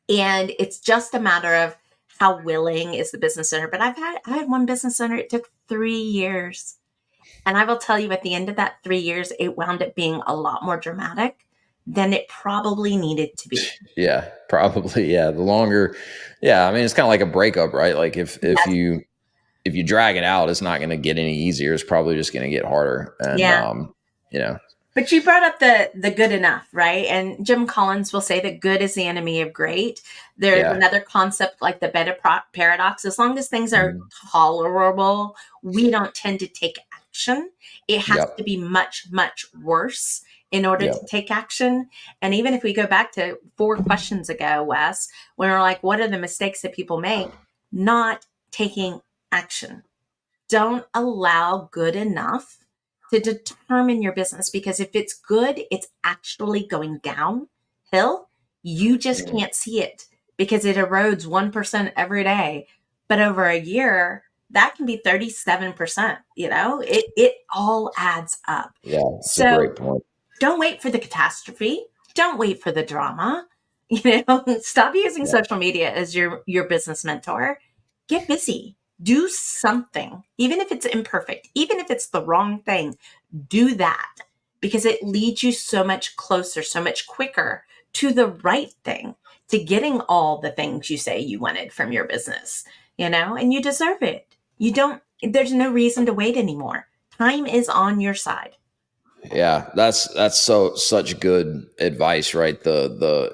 [SPEAKER 2] And it's just a matter of how willing is the business owner. But I had one business owner, it took 3 years. And I will tell you, at the end of that 3 years, it wound up being a lot more dramatic than it probably needed to be.
[SPEAKER 1] Yeah. Probably. Yeah. The longer. Yeah. I mean, it's kind of like a breakup, right? Like
[SPEAKER 2] Yes.
[SPEAKER 1] if you drag it out, it's not going to get any easier. It's probably just going to get harder. And
[SPEAKER 2] Yeah.
[SPEAKER 1] you know,
[SPEAKER 2] But you brought up the good enough, right? And Jim Collins will say that good is the enemy of great. There's
[SPEAKER 1] yeah.
[SPEAKER 2] another concept like the beta paradox. As long as things are
[SPEAKER 1] Mhm.
[SPEAKER 2] tolerable, we don't tend to take action. It has
[SPEAKER 1] Yep.
[SPEAKER 2] to be much, much worse in order
[SPEAKER 1] Yep.
[SPEAKER 2] to take action. And even if we go back to 4 questions ago, Wes, when we're like, what are the mistakes that people make? Not taking action. Don't allow good enough to determine your business, because if it's good, it's actually going downhill. You just
[SPEAKER 1] Mhm.
[SPEAKER 2] can't see it because it erodes 1% every day. But over a year, that can be 37%. It all adds up.
[SPEAKER 1] Yeah. It's a
[SPEAKER 2] So
[SPEAKER 1] great point.
[SPEAKER 2] don't wait for the catastrophe. Don't wait for the drama. Stop using
[SPEAKER 1] Yeah.
[SPEAKER 2] social media as your business mentor. Get busy. Do something, even if it's imperfect, even if it's the wrong thing. Do that, because it leads you so much closer, so much quicker to the right thing, to getting all the things you say you wanted from your business. And you deserve it. You don't. There's no reason to wait anymore. Time is on your side.
[SPEAKER 1] Yeah, that's such good advice, right? The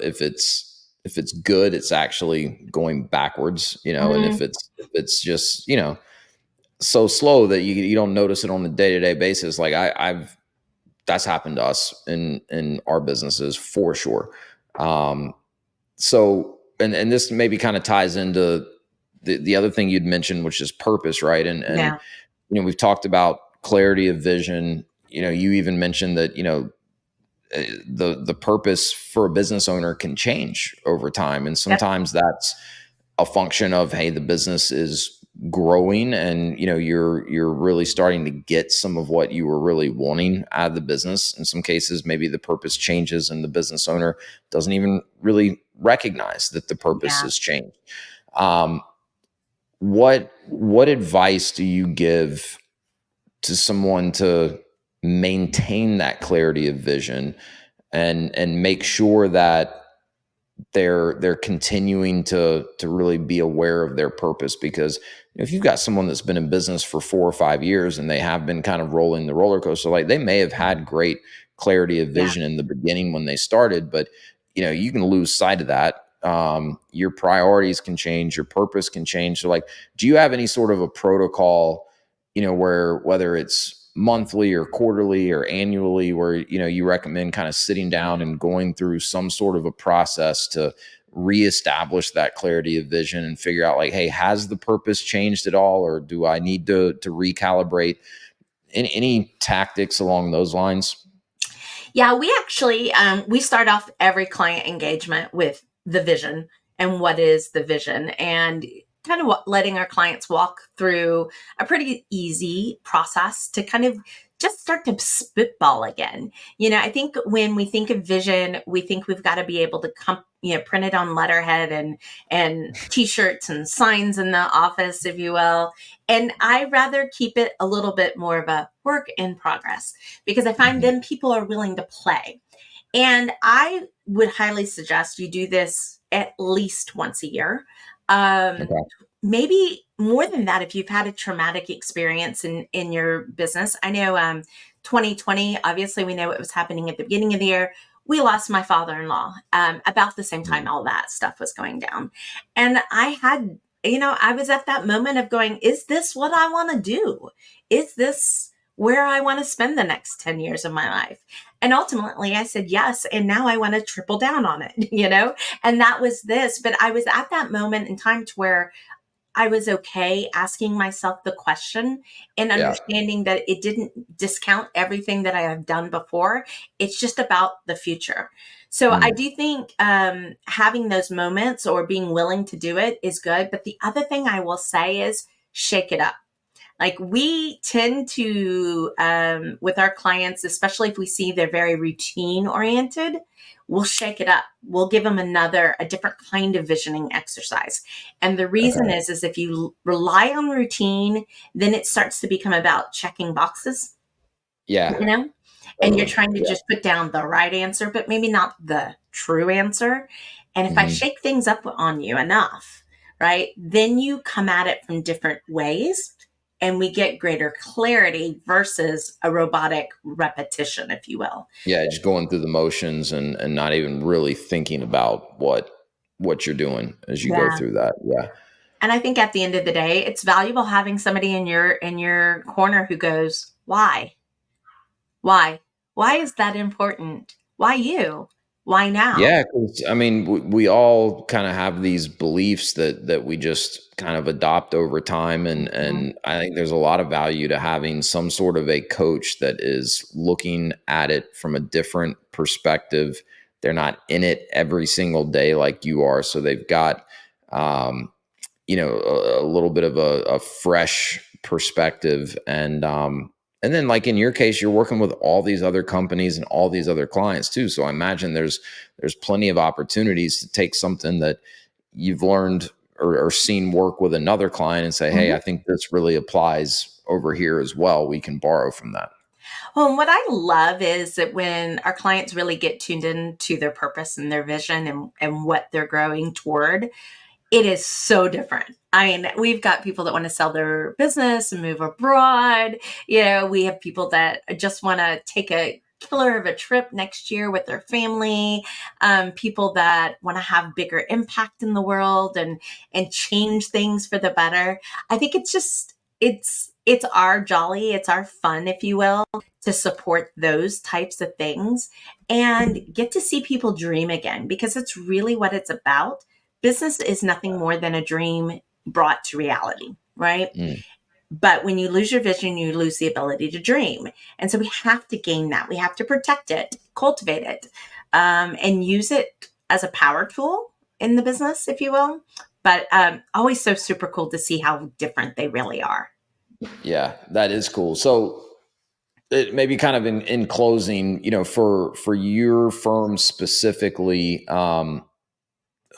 [SPEAKER 1] if it's good, it's actually going backwards, and
[SPEAKER 2] Mm,
[SPEAKER 1] if it's just, so slow that you don't notice it on a day-to-day basis. Like I've that's happened to us in our businesses for sure. Um so and this maybe kind of ties into the other thing you'd mentioned, which is purpose, right? And
[SPEAKER 2] yeah.
[SPEAKER 1] we've talked about clarity of vision. You even mentioned that, the purpose for a business owner can change over time, and
[SPEAKER 2] Yep.
[SPEAKER 1] sometimes that's a function of, hey, the business is growing, and you're really starting to get some of what you were really wanting out of the business. In some cases, maybe the purpose changes and the business owner doesn't even really recognize that the purpose
[SPEAKER 2] Yeah.
[SPEAKER 1] has changed. um, what advice do you give to someone to maintain that clarity of vision and make sure that they're continuing to really be aware of their purpose? Because if you've got someone that's been in business for 4 or 5 years and they have been kind of rolling the roller coaster, like, they may have had great clarity of
[SPEAKER 2] Yeah.
[SPEAKER 1] vision in the beginning when they started, but you can lose sight of that. Your priorities can change, your purpose can change. So, like, do you have any sort of a protocol, where, whether it's monthly or quarterly or annually, where you recommend kind of sitting down and going through some sort of a process to reestablish that clarity of vision and figure out, like, hey, has the purpose changed at all, or do I need to recalibrate? Any tactics along those lines?
[SPEAKER 2] Yeah, we actually we start off every client engagement with the vision and what is the vision, and kind of letting our clients walk through a pretty easy process to kind of just start to spitball again. I think when we think of vision, we think we've got to be able to print it on letterhead and t-shirts and signs in the office, if you will. And I rather keep it a little bit more of a work in progress, because I find
[SPEAKER 1] Mhm.
[SPEAKER 2] then people are willing to play. And I would highly suggest you do this at least once a year. Um,
[SPEAKER 1] Okay.
[SPEAKER 2] Maybe more than that if you've had a traumatic experience in your business. I know 2020, obviously, we know what was happening at the beginning of the year. We lost my father-in-law about the same time
[SPEAKER 1] Mhm.
[SPEAKER 2] all that stuff was going down. And I was at that moment of going, is this what I want to do? Is this where I want to spend the next 10 years of my life? And ultimately I said yes. And now I want to triple down on it. And that was this. But I was at that moment in time to where I was okay asking myself the question and
[SPEAKER 1] Yeah.
[SPEAKER 2] understanding that it didn't discount everything that I have done before. It's just about the future. So I
[SPEAKER 1] Mm.
[SPEAKER 2] do think having those moments or being willing to do it is good. But the other thing I will say is shake it up. Like, we tend to, with our clients, especially if we see they're very routine oriented, we'll shake it up. We'll give them a different kind of visioning exercise. And the reason
[SPEAKER 1] Okay.
[SPEAKER 2] is if you rely on routine, then it starts to become about checking boxes,
[SPEAKER 1] Yeah.
[SPEAKER 2] you know, and you're
[SPEAKER 1] Totally.
[SPEAKER 2] trying to
[SPEAKER 1] Yeah.
[SPEAKER 2] just put down the right answer, but maybe not the true answer. And if I
[SPEAKER 1] Hmm.
[SPEAKER 2] shake things up on you enough, right, then you come at it from different ways and we get greater clarity versus a robotic repetition, if you will.
[SPEAKER 1] Yeah, just going through the motions and not even really thinking about what you're doing as you go
[SPEAKER 2] Yeah.
[SPEAKER 1] through that. Yeah.
[SPEAKER 2] And I think at the end of the day, it's valuable having somebody in your corner who goes, why? Why? Why is that important? Why you? Why now?
[SPEAKER 1] Yeah, 'cause, I mean, we all kind of have these beliefs that we just kind of adopt over time,
[SPEAKER 2] Mhm.
[SPEAKER 1] and I think there's a lot of value to having some sort of a coach that is looking at it from a different perspective. They're not in it every single day like you are, so they've got um, a little bit of a fresh perspective, and then, like, in your case, you're working with all these other companies and all these other clients too, so I imagine there's plenty of opportunities to take something that you've learned or seen work with another client and say, hey,
[SPEAKER 2] Mhm.
[SPEAKER 1] I think this really applies over here as well, we can borrow from that.
[SPEAKER 2] Well, and what I love is that when our clients really get tuned into their purpose and their vision and what they're growing toward, it is so different. I mean, we've got people that want to sell their business and move abroad. We have people that just want to take a killer of a trip next year with their family. People that want to have bigger impact in the world and change things for the better. I think it's our jolly, it's our fun, if you will, to support those types of things and get to see people dream again, because it's really what it's about. Business is nothing more than a dream brought to reality, right?
[SPEAKER 1] Mm.
[SPEAKER 2] But when you lose your vision, you lose the ability to dream. And so we have to gain that. We have to protect it. cultivate it and use it as a power tool in the business, if you will. But always so super cool to see how different they really are.
[SPEAKER 1] Yeah, that is cool. So maybe kind of in closing, for your firm specifically,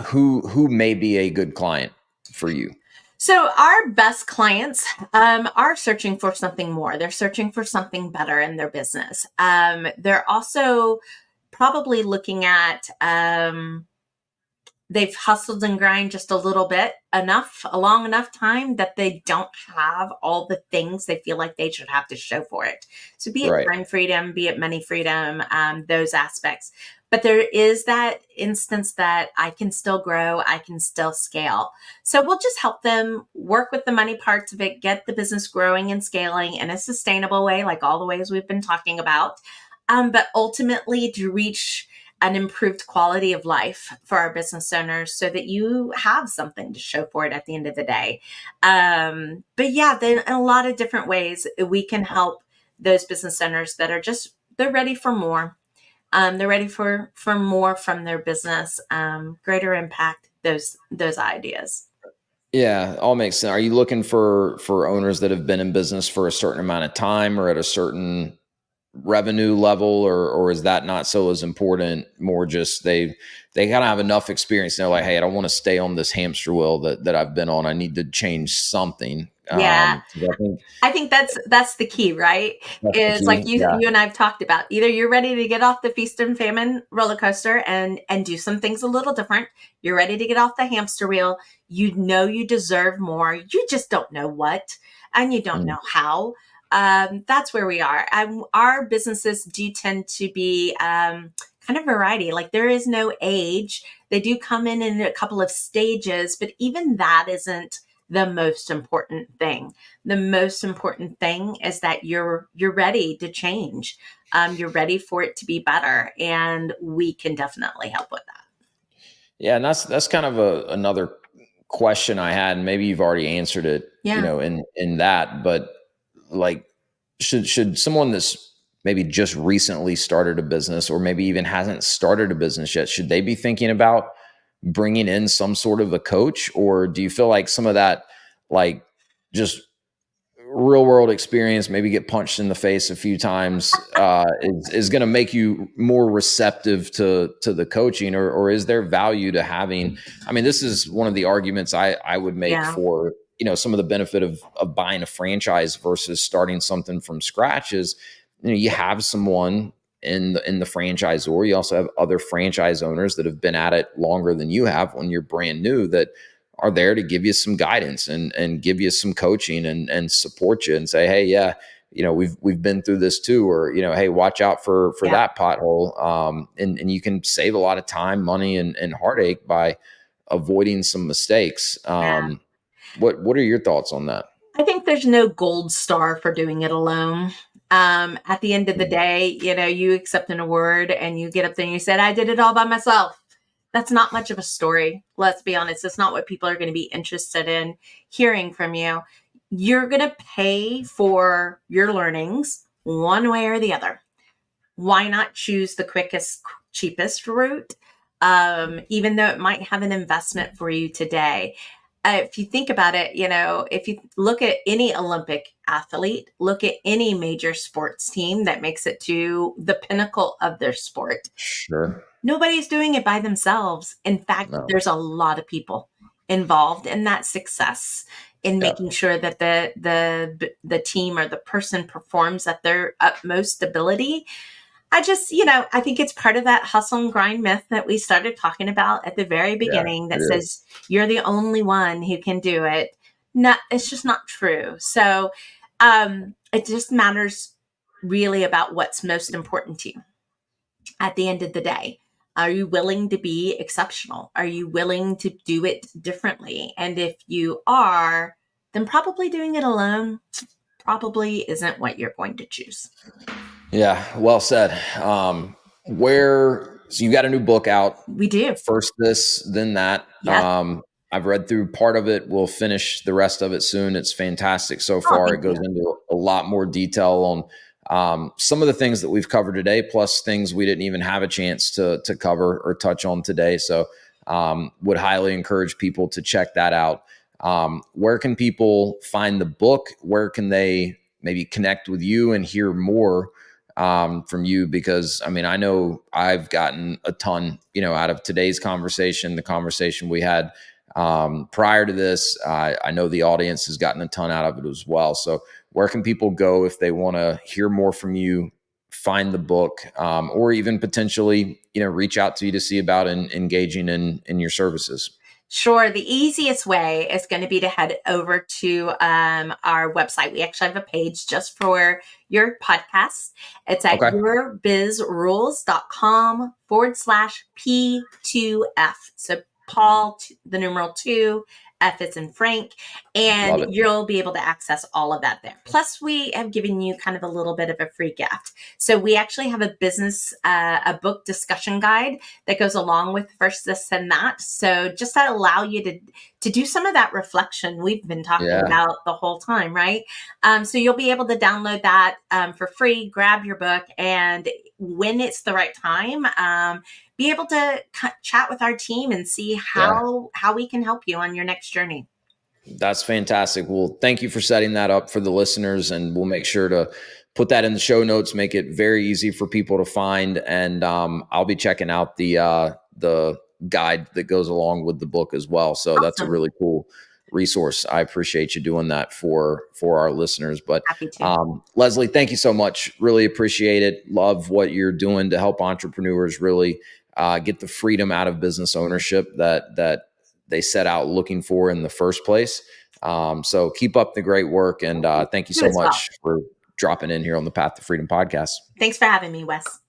[SPEAKER 1] who may be a good client for you?
[SPEAKER 2] So our best clients are searching for something more. They're searching for something better in their business. They're also probably looking at they've hustled and grind just a little bit a long enough time that they don't have all the things they feel like they should have to show for it. So be it
[SPEAKER 1] Right.
[SPEAKER 2] time freedom, be it money freedom, those aspects. But there is that instance that I can still grow, I can still scale. So we'll just help them work with the money parts of it, get the business growing and scaling in a sustainable way, like all the ways we've been talking about. But ultimately to reach an improved quality of life for our business owners so that you have something to show for it at the end of the day. But yeah, then in a lot of different ways, we can help those business owners that are just, they're ready for more. They're ready for more from their business, greater impact, those ideas.
[SPEAKER 1] Yeah, all makes sense. Are you looking for owners that have been in business for a certain amount of time or at a certain revenue level, or is that not so as important? More just they kind of have enough experience. They're like, hey, I don't want to stay on this hamster wheel that I've been on. I need to change something.
[SPEAKER 2] Yeah.
[SPEAKER 1] 'Cause I think
[SPEAKER 2] I think that's the key, right?
[SPEAKER 1] that's the
[SPEAKER 2] Is like
[SPEAKER 1] key. Yeah.
[SPEAKER 2] you and I've talked about. Either you're ready to get off the feast and famine roller coaster and do some things a little different. You're ready to get off the hamster wheel. You know you deserve more. You just don't know what, and you don't
[SPEAKER 1] Mm.
[SPEAKER 2] know how. That's where we are. Our businesses do tend to be kind of variety. Like there is no age. They do come in a couple of stages, but even that isn't the most important thing. The most important thing is that you're ready to change. You're ready for it to be better, and we can definitely help with that.
[SPEAKER 1] Yeah, and that's kind of another question I had, and maybe you've already answered it,
[SPEAKER 2] Yeah,
[SPEAKER 1] in that, but like should someone that's maybe just recently started a business or maybe even hasn't started a business yet, should they be thinking about bringing in some sort of a coach, or do you feel like some of that, like, just real world experience, maybe get punched in the face a few times, is going to make you more receptive to the coaching, or is there value to having? I mean, this is one of the arguments I would make
[SPEAKER 2] yeah,
[SPEAKER 1] for some of the benefit of buying a franchise versus starting something from scratch is you have someone in the franchisor. You also have other franchise owners that have been at it longer than you have when you're brand new, that are there to give you some guidance and give you some coaching and support you and say, hey, yeah, we've been through this too, or hey, watch out for
[SPEAKER 2] yeah,
[SPEAKER 1] that pothole. And you can save a lot of time, money, and heartache by avoiding some mistakes.
[SPEAKER 2] yeah.
[SPEAKER 1] What are your thoughts on that?
[SPEAKER 2] I think there's no gold star for doing it alone. At the end of the day, you accept an award and you get up there and you said, I did it all by myself. That's not much of a story. Let's be honest. It's not what people are going to be interested in hearing from you. You're going to pay for your learnings one way or the other. Why not choose the quickest, cheapest route? Even though it might have an investment for you today. If you think about it, if you look at any Olympic athlete, look at any major sports team that makes it to the pinnacle of their sport,
[SPEAKER 1] Sure.
[SPEAKER 2] nobody's doing it by themselves. In fact,
[SPEAKER 1] No.
[SPEAKER 2] there's a lot of people involved in that success, in
[SPEAKER 1] Yeah.
[SPEAKER 2] making sure that the team or the person performs at their utmost ability. I think it's part of that hustle and grind myth that we started talking about at the very
[SPEAKER 1] Yeah.
[SPEAKER 2] beginning
[SPEAKER 1] It
[SPEAKER 2] that
[SPEAKER 1] is.
[SPEAKER 2] says you're the only one who can do it. No, it's just not true. So it just matters really about what's most important to you at the end of the day. Are you willing to be exceptional? Are you willing to do it differently? And if you are, then probably doing it alone probably isn't what you're going to choose.
[SPEAKER 1] Yeah. Well said. So you got a new book out.
[SPEAKER 2] We do.
[SPEAKER 1] First this, then that.
[SPEAKER 2] Yes.
[SPEAKER 1] I've read through part of it. We'll finish the rest of it soon. It's fantastic so
[SPEAKER 2] Oh,
[SPEAKER 1] far.
[SPEAKER 2] thank
[SPEAKER 1] It
[SPEAKER 2] you.
[SPEAKER 1] goes into a lot more detail on some of the things that we've covered today, plus things we didn't even have a chance to cover or touch on today. So would highly encourage people to check that out. Where can people find the book? Where can they maybe connect with you and hear more from you? Because I mean, I know I've gotten a ton, out of today's conversation, the conversation we had prior to this. I know the audience has gotten a ton out of it as well. So where can people go if they want to hear more from you, find the book, or even potentially, reach out to you to see about engaging in your services?
[SPEAKER 2] Sure. The easiest way is going to be to head over to our website. We actually have a page just for your podcast. It's at
[SPEAKER 1] Okay.
[SPEAKER 2] yourbizrules.com/P2F. So Paul, the numeral 2, F is in Frank, and
[SPEAKER 1] Love it.
[SPEAKER 2] you'll be able to access all of that there. Plus, we have given you kind of a little bit of a free gift. So we actually have a book discussion guide that goes along with First This and That. So just to allow you to do some of that reflection we've been talking
[SPEAKER 1] Yeah.
[SPEAKER 2] about the whole time, right? So you'll be able to download that for free, grab your book, and when it's the right time, be able to chat with our team and see
[SPEAKER 1] Yeah.
[SPEAKER 2] how we can help you on your next journey.
[SPEAKER 1] That's fantastic. Well, thank you for setting that up for the listeners, and we'll make sure to put that in the show notes, make it very easy for people to find. And I'll be checking out the guide that goes along with the book as well. So that's a
[SPEAKER 2] Awesome.
[SPEAKER 1] really cool resource. I appreciate you doing that for our listeners. But
[SPEAKER 2] Happy to.
[SPEAKER 1] Leslie, thank you so much. Really appreciate it. Love what you're doing to help entrepreneurs really get the freedom out of business ownership that they set out looking for in the first place. So keep up the great work. And thank you
[SPEAKER 2] You
[SPEAKER 1] so
[SPEAKER 2] as well.
[SPEAKER 1] much for dropping in here on the Path to Freedom podcast.
[SPEAKER 2] Thanks for having me, Wes.